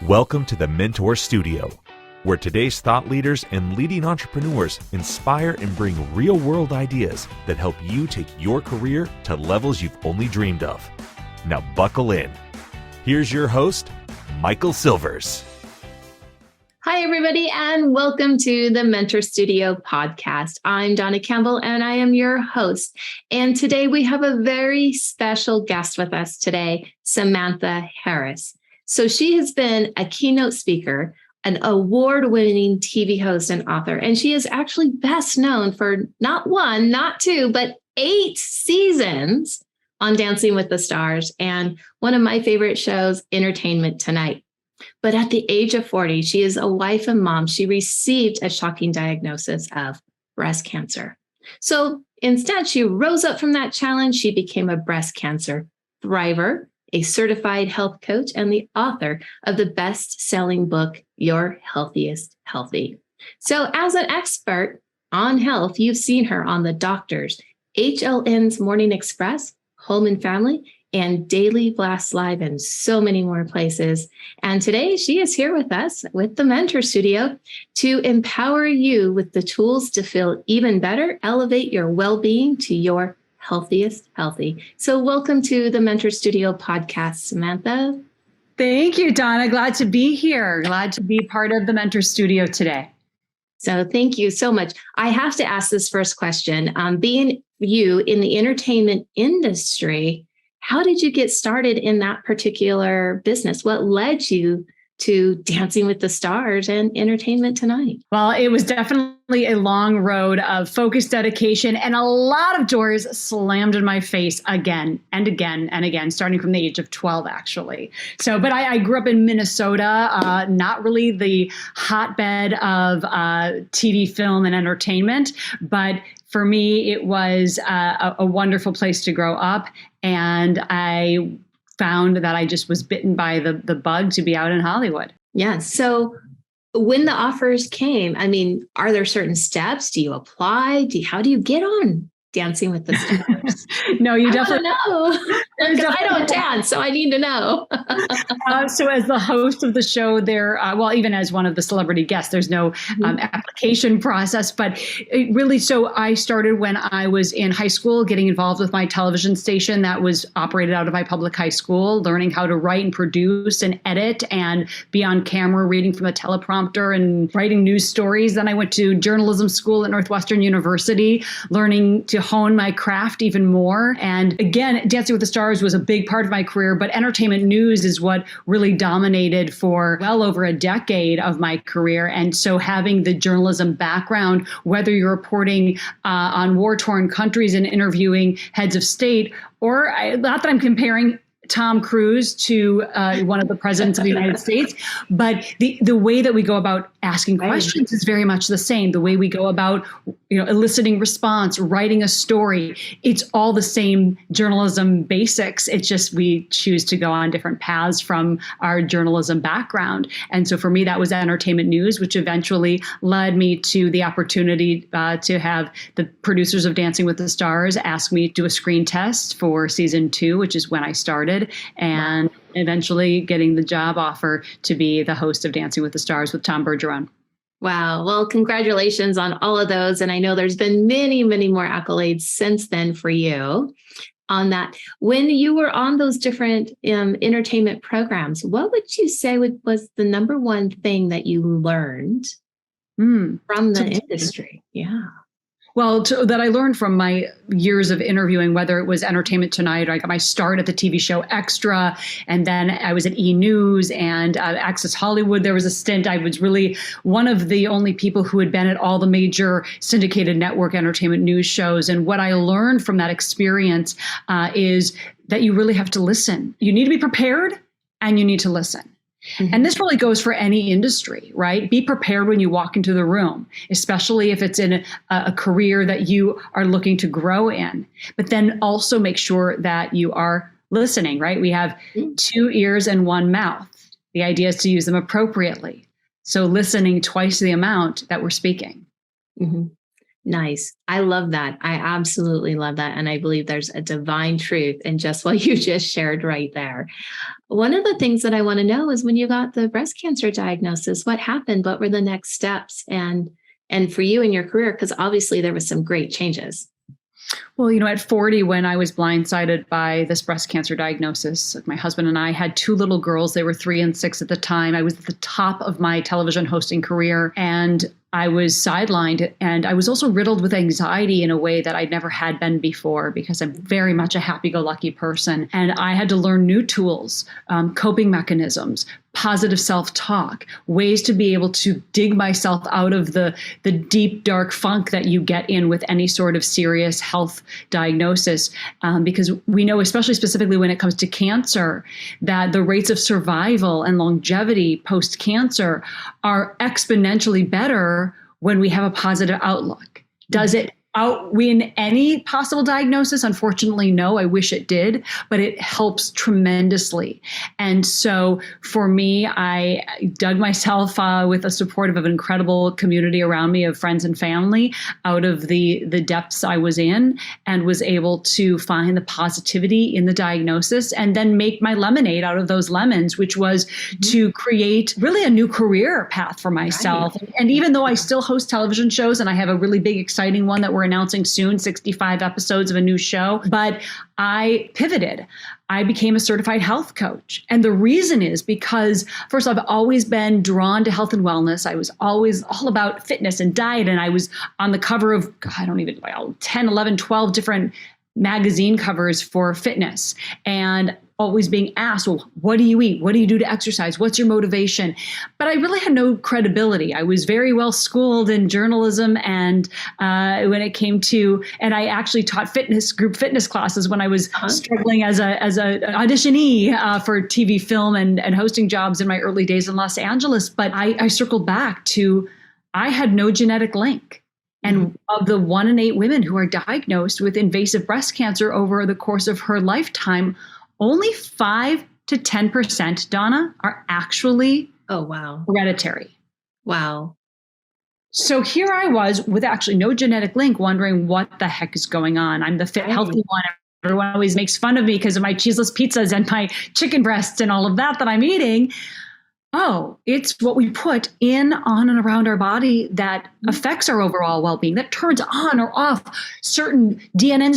Welcome to the Mentor Studio, where today's thought leaders and leading entrepreneurs inspire and bring real-world ideas that help you take your career to levels you've only dreamed of. Now buckle in. Here's your host, Michael Silvers. Hi, everybody, and welcome to the Mentor Studio podcast. I'm Donna Campbell, and I am your host. And today we have a very special guest with us today, Samantha Harris. So she has been a keynote speaker, an award-winning TV host and author, and she is actually best known for not one, not two, but 8 seasons on Dancing with the Stars and one of my favorite shows, Entertainment Tonight. But at the age of 40, she is a wife and mom. She received a shocking diagnosis of breast cancer. So instead, she rose up from that challenge. She became a breast cancer thriver, a certified health coach, and the author of the best-selling book, Your Healthiest Healthy. So as an expert on health, you've seen her on The Doctors, HLN's Morning Express, Home and Family, and Daily Blast Live, and so many more places. And today she is here with us with the Mentor Studio to empower you with the tools to feel even better, elevate your well-being to your healthiest healthy. So welcome to the Mentor Studio podcast, Samantha. Thank you, Donna. Glad to be here. Glad to be part of the Mentor Studio today. So thank you so much. I have to ask this first question. Being you in the entertainment industry, how did you get started in that particular business? What led you to Dancing with the Stars and Entertainment Tonight? Well, it was definitely a long road of focused dedication and a lot of doors slammed in my face again and again and again, starting from the age of 12, actually. So, but I grew up in Minnesota, not really the hotbed of TV, film, and entertainment, but for me, it was a wonderful place to grow up. And I found that I just was bitten by the bug to be out in Hollywood. Yeah. So when the offers came, I mean, are there certain steps? Do you apply? How do you get on Dancing with the Stars? No, you definitely know. Because I don't dance, so I need to know. So as the host of the show there, well, even as one of the celebrity guests, there's no application process, but it really, so I started when I was in high school, getting involved with my television station that was operated out of my public high school, learning how to write and produce and edit and be on camera, reading from a teleprompter and writing news stories. Then I went to journalism school at Northwestern University, learning to hone my craft even more. And again, Dancing with the Stars was a big part of my career, but entertainment news is what really dominated for well over a decade of my career. And so having the journalism background, whether you're reporting on war-torn countries and interviewing heads of state, or not that I'm comparing Tom Cruise to one of the presidents of the United States, but the way that we go about asking questions is very much the same. The way we go about, eliciting response, writing a story, it's all the same journalism basics. It's just we choose to go on different paths from our journalism background. And so for me, that was entertainment news, which eventually led me to the opportunity to have the producers of Dancing with the Stars ask me to do a screen test for season 2, which is when I started, and eventually getting the job offer to be the host of Dancing with the Stars with Tom Bergeron. Wow. Well, congratulations on all of those. And I know there's been many, many more accolades since then for you on that. When you were on those different entertainment programs, what would you say was the number one thing that you learned from the industry? Yeah. Well, that I learned from my years of interviewing, whether it was Entertainment Tonight, or I got my start at the TV show Extra, and then I was at E! News and Access Hollywood. There was a stint. I was really one of the only people who had been at all the major syndicated network entertainment news shows. And what I learned from that experience is that you really have to listen. You need to be prepared and you need to listen. Mm-hmm. And this really goes for any industry, right? Be prepared when you walk into the room, especially if it's in a career that you are looking to grow in. But then also make sure that you are listening, right? We have 2 ears and 1 mouth. The idea is to use them appropriately. So listening twice the amount that we're speaking. Mm-hmm. Nice. I love that. I absolutely love that. And I believe there's a divine truth in just what you just shared right there. One of the things that I want to know is when you got the breast cancer diagnosis, what happened? What were the next steps? And for you in your career, because obviously there was some great changes. Well, at 40, when I was blindsided by this breast cancer diagnosis, my husband and I had two little girls. They were 3 and 6 at the time. I was at the top of my television hosting career, and I was sidelined, and I was also riddled with anxiety in a way that I'd never had been before, because I'm very much a happy-go-lucky person. And I had to learn new tools, coping mechanisms, positive self-talk, ways to be able to dig myself out of the deep, dark funk that you get in with any sort of serious health diagnosis. Because we know, especially specifically when it comes to cancer, that the rates of survival and longevity post-cancer are exponentially better when we have a positive outlook. Does it outwin any possible diagnosis? Unfortunately, no. I wish it did, but it helps tremendously. And so for me, I dug myself with the support of an incredible community around me of friends and family out of the depths I was in, and was able to find the positivity in the diagnosis and then make my lemonade out of those lemons, which was to create really a new career path for myself. Right. And even though I still host television shows, and I have a really big, exciting one that we're announcing soon, 65 episodes of a new show, but I pivoted. I became a certified health coach. And the reason is because, first, I've always been drawn to health and wellness. I was always all about fitness and diet. And I was on the cover of, 10, 11, 12 different magazine covers for fitness. And always being asked, well, what do you eat? What do you do to exercise? What's your motivation? But I really had no credibility. I was very well schooled in journalism, and when it came to, and I actually taught group fitness classes when I was struggling as an auditionee for TV, film, and hosting jobs in my early days in Los Angeles. But I circled back to, I had no genetic link. And of the 1 in 8 women who are diagnosed with invasive breast cancer over the course of her lifetime, only 5 to 10%, Donna, are actually hereditary. Wow. So here I was with actually no genetic link, wondering what the heck is going on. I'm the fit, healthy one. Everyone always makes fun of me because of my cheeseless pizzas and my chicken breasts and all of that I'm eating. Oh, it's what we put in, on, and around our body that affects our overall well-being, that turns on or off certain DNA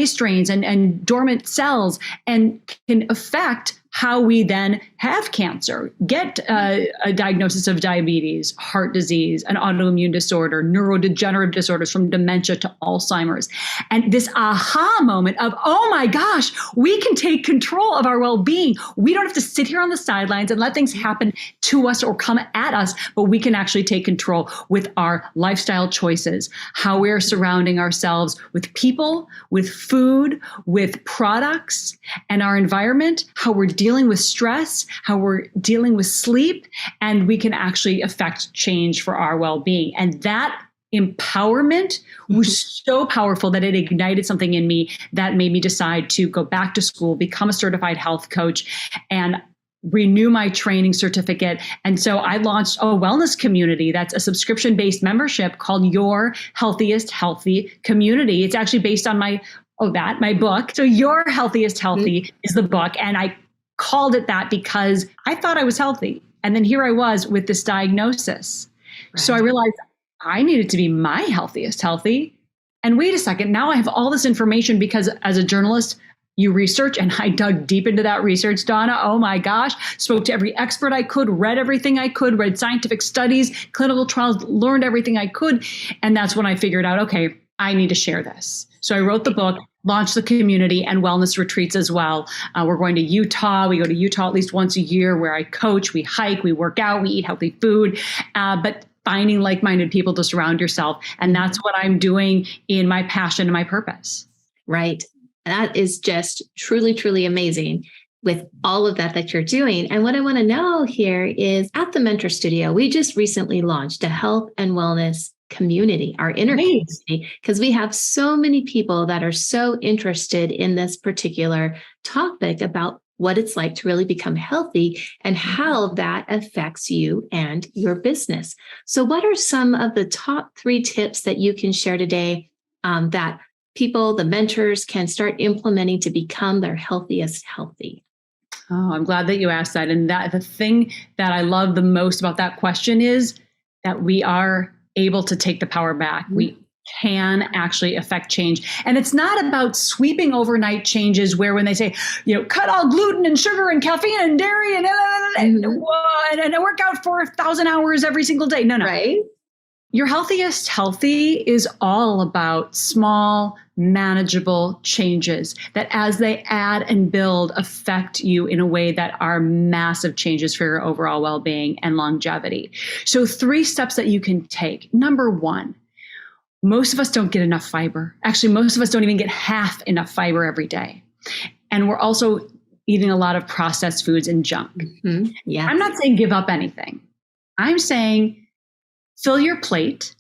strains and dormant cells, and can affect how we then have cancer, get a diagnosis of diabetes, heart disease, an autoimmune disorder, neurodegenerative disorders from dementia to Alzheimer's. And this aha moment of, oh my gosh, we can take control of our well-being. We don't have to sit here on the sidelines and let things happen to us or come at us, but we can actually take control with our lifestyle choices, how we're surrounding ourselves with people, with food, with products, and our environment, how we're dealing with stress, how we're dealing with sleep, and we can actually affect change for our well-being. And that empowerment was so powerful that it ignited something in me that made me decide to go back to school, become a certified health coach, and renew my training certificate. And so I launched a wellness community that's a subscription-based membership called Your Healthiest Healthy community. It's actually based on my book. So Your Healthiest Healthy is the book. And I called it that because I thought I was healthy. And then here I was with this diagnosis. Right. So I realized I needed to be my healthiest healthy. And wait a second, now I have all this information because as a journalist, you research, and I dug deep into that research, Donna. Oh my gosh, spoke to every expert I could, read everything I could, read scientific studies, clinical trials, learned everything I could. And that's when I figured out, okay, I need to share this. So I wrote the book, launched the community and wellness retreats as well. We're going to Utah. We go to Utah at least once a year where I coach, we hike, we work out, we eat healthy food, but finding like-minded people to surround yourself. And that's what I'm doing in my passion and my purpose. Right. That is just truly, truly amazing with all of that you're doing. And what I want to know here is at the Mentor Studio, we just recently launched a health and wellness community, our inner community, because we have so many people that are so interested in this particular topic about what it's like to really become healthy and how that affects you and your business. So what are some of the top 3 tips that you can share today that people, the mentors, can start implementing to become their healthiest healthy? Oh, I'm glad that you asked that. And that the thing that I love the most about that question is that we are able to take the power back. We can actually affect change. And it's not about sweeping overnight changes where when they say, cut all gluten and sugar and caffeine and dairy and work out for 1,000 hours every single day. No. Right. Your Healthiest Healthy is all about small, manageable changes that as they add and build affect you in a way that are massive changes for your overall well-being and longevity. So 3 steps that you can take. Number 1, most of us don't get enough fiber. Actually, most of us don't even get half enough fiber every day. And we're also eating a lot of processed foods and junk. Mm-hmm. Yeah. I'm not saying give up anything. I'm saying fill your plate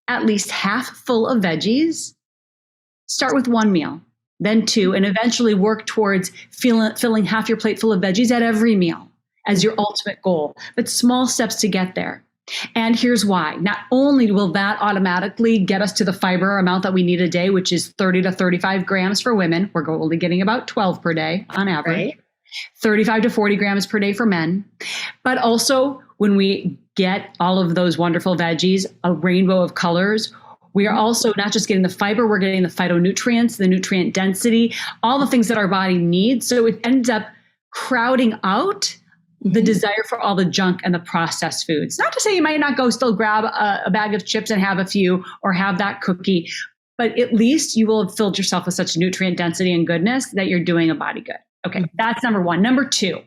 at least half full of veggies. Start with 1 meal, then 2, and eventually work towards filling half your plate full of veggies at every meal as your ultimate goal. But small steps to get there. And here's why. Not only will that automatically get us to the fiber amount that we need a day, which is 30 to 35 grams for women. We're only getting about 12 per day on average. Right. 35 to 40 grams per day for men. But also when we get all of those wonderful veggies, a rainbow of colors, we are also not just getting the fiber, we're getting the phytonutrients, the nutrient density, all the things that our body needs. So it ends up crowding out the desire for all the junk and the processed foods. Not to say you might not go still grab a bag of chips and have a few or have that cookie, but at least you will have filled yourself with such nutrient density and goodness that you're doing a body good. Okay, that's number 1. Number 2,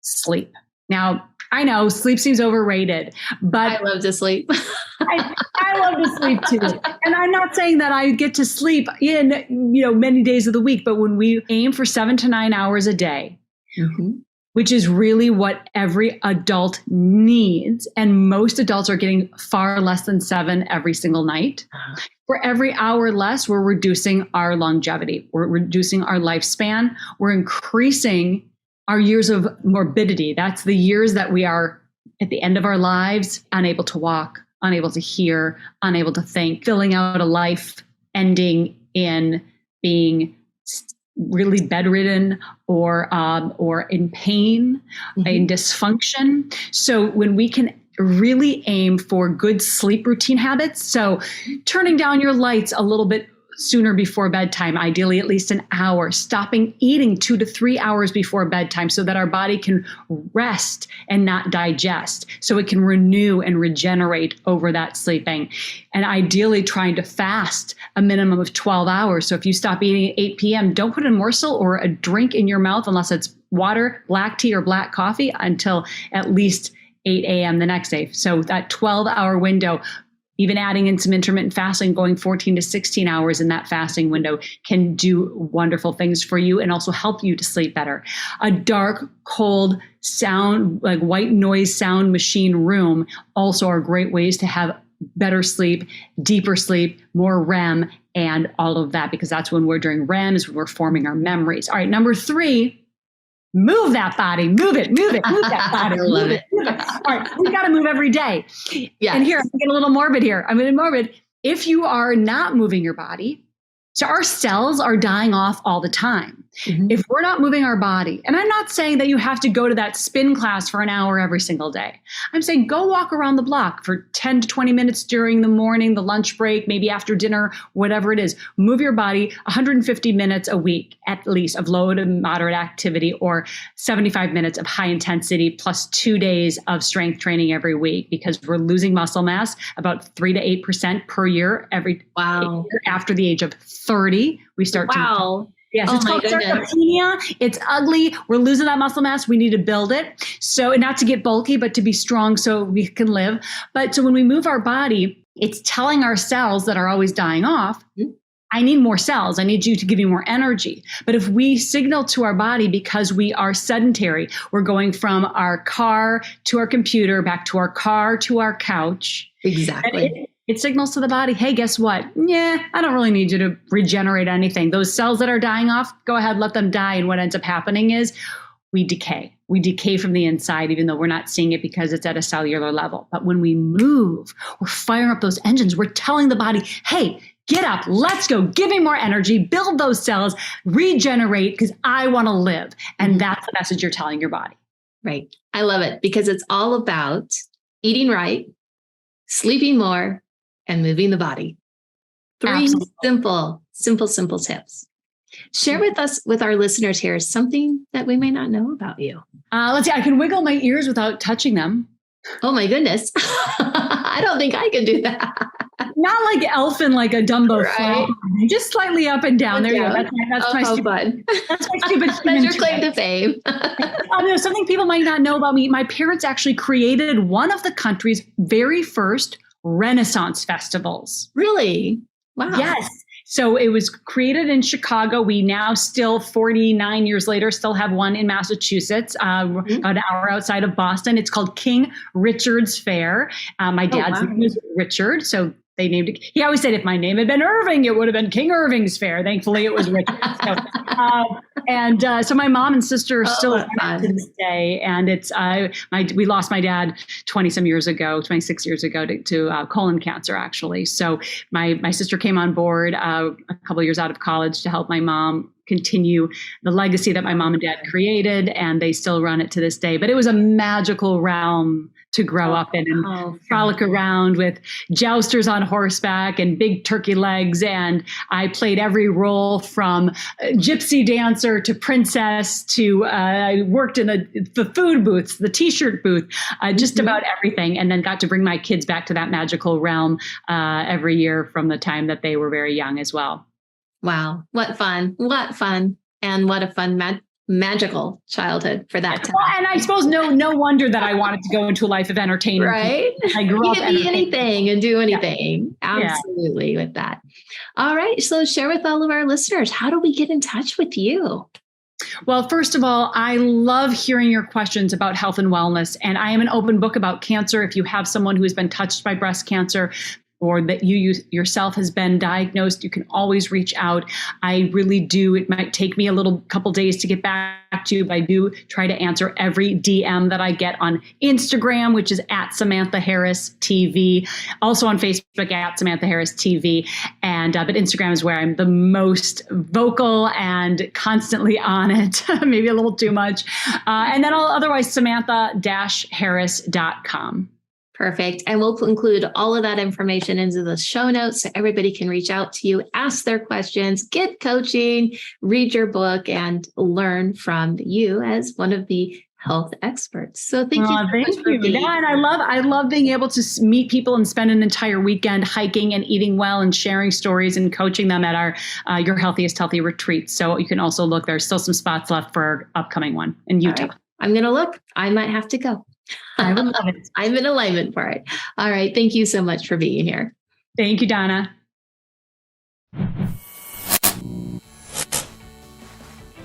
sleep. Now, I know sleep seems overrated, but I love to sleep. I love to sleep too. And I'm not saying that I get to sleep in, many days of the week, but when we aim for 7 to 9 hours a day, which is really what every adult needs. And most adults are getting far less than 7 every single night. For every hour less, we're reducing our longevity. We're reducing our lifespan. We're increasing our years of morbidity. That's the years that we are at the end of our lives, unable to walk, unable to hear, unable to think, filling out a life ending in being really bedridden or in pain, in dysfunction. So when we can really aim for good sleep routine habits, so turning down your lights a little bit sooner before bedtime, ideally at least an hour, stopping eating 2 to 3 hours before bedtime so that our body can rest and not digest, so it can renew and regenerate over that sleeping. And ideally trying to fast a minimum of 12 hours. So if you stop eating at 8 p.m., don't put a morsel or a drink in your mouth unless it's water, black tea, or black coffee until at least 8 a.m. the next day. So that 12-hour window, even adding in some intermittent fasting, going 14 to 16 hours in that fasting window can do wonderful things for you and also help you to sleep better. A dark, cold sound, like white noise sound machine room also are great ways to have better sleep, deeper sleep, more REM, and all of that, because that's when we're doing REM, is when we're forming our memories. All right, number 3, move that body, move that body. I love it. Move it. All right, we got to move every day. Yes. And here, I'm getting a little morbid here. I'm getting morbid. If you are not moving your body, so our cells are dying off all the time. If we're not moving our body, and I'm not saying that you have to go to that spin class for an hour every single day. I'm saying go walk around the block for 10 to 20 minutes during the morning, the lunch break, maybe after dinner, whatever it is. Move your body 150 minutes a week, at least, of low to moderate activity, or 75 minutes of high intensity plus 2 days of strength training every week, because we're losing muscle mass about 3 to 8% per year every year. After the age of 30, we start to. Yes, it's called sarcopenia. It's ugly. We're losing that muscle mass. We need to build it. So, and not to get bulky, but to be strong so we can live. But so when we move our body, it's telling our cells that are always dying off, I need more cells. I need you to give me more energy. But if we signal to our body, because we are sedentary, we're going from our car to our computer, back to our car to our couch. Exactly. it signals to the body, hey, guess what? Yeah, I don't really need you to regenerate anything. Those cells that are dying off, go ahead, let them die. And what ends up happening is we decay. We decay from the inside, even though we're not seeing it because it's at a cellular level. But when we move, we're firing up those engines. We're telling the body, hey, get up, let's go, give me more energy, build those cells, regenerate because I want to live. And that's the message you're telling your body. Right. I love it because it's all about eating right, sleeping more, and moving the body. 3 simple tips. Share with us, with our listeners here, something that we may not know about you. Let's see. I can wiggle my ears without touching them. Oh my goodness. I don't think I can do that. Not like elfin, like a Dumbo, right? Just slightly up and down. There you go. That's my stupid. That's my stupid. That's your claim to fame. Something people might not know about me. My parents actually created one of the country's very first Renaissance festivals. Really? Wow. Yes. So it was created in Chicago. We now still 49 years later, still have one in Massachusetts, about an hour outside of Boston. It's called King Richard's Fair. My dad's name is Richard. So they named it. He always said if my name had been Irving, it would have been King Irving's Fair. Thankfully, it was Richard. So my mom and sister are still to this day. And it's we lost my dad 26 years ago to colon cancer, actually. So my sister came on board a couple of years out of college to help my mom continue the legacy that my mom and dad created, and they still run it to this day. But it was a magical realm to grow up in and frolic around with jousters on horseback and big turkey legs. And I played every role from gypsy dancer to princess to I worked in the food booths, the t-shirt booth, just about everything. And then got to bring my kids back to that magical realm every year from the time that they were very young as well. Wow. What fun. What fun. And what a fun, magical childhood for that time. Well, and I suppose no wonder that I wanted to go into a life of entertainment. Right? I grew up you can be anything and do anything. Yeah. Absolutely. With that. All right. So share with all of our listeners, how do we get in touch with you? Well, first of all, I love hearing your questions about health and wellness. And I am an open book about cancer. If you have someone who has been touched by breast cancer, or that you yourself has been diagnosed, you can always reach out. I really do. It might take me a couple days to get back to you, but I do try to answer every DM that I get on Instagram, which is at Samantha Harris TV. Also on Facebook at Samantha Harris TV. And but Instagram is where I'm the most vocal and constantly on it, maybe a little too much. And then otherwise Samantha-Harris.com. Perfect. And we'll include all of that information into the show notes so everybody can reach out to you, ask their questions, get coaching, read your book, and learn from you as one of the health experts. So thank you. Thank you. Yeah, and I love being able to meet people and spend an entire weekend hiking and eating well and sharing stories and coaching them at our Your Healthiest Healthy retreat. So you can also look. There's still some spots left for our upcoming one in Utah. Right. I'm going to look. I might have to go. I would love it. I'm in alignment for it. All right. Thank you so much for being here. Thank you, Donna.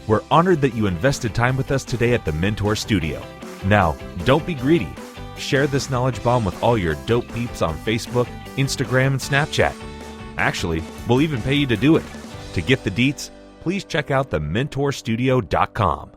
We're honored that you invested time with us today at the Mentor Studio. Now, don't be greedy. Share this knowledge bomb with all your dope peeps on Facebook, Instagram, and Snapchat. Actually, we'll even pay you to do it. To get the deets, please check out thementorsstudio.com.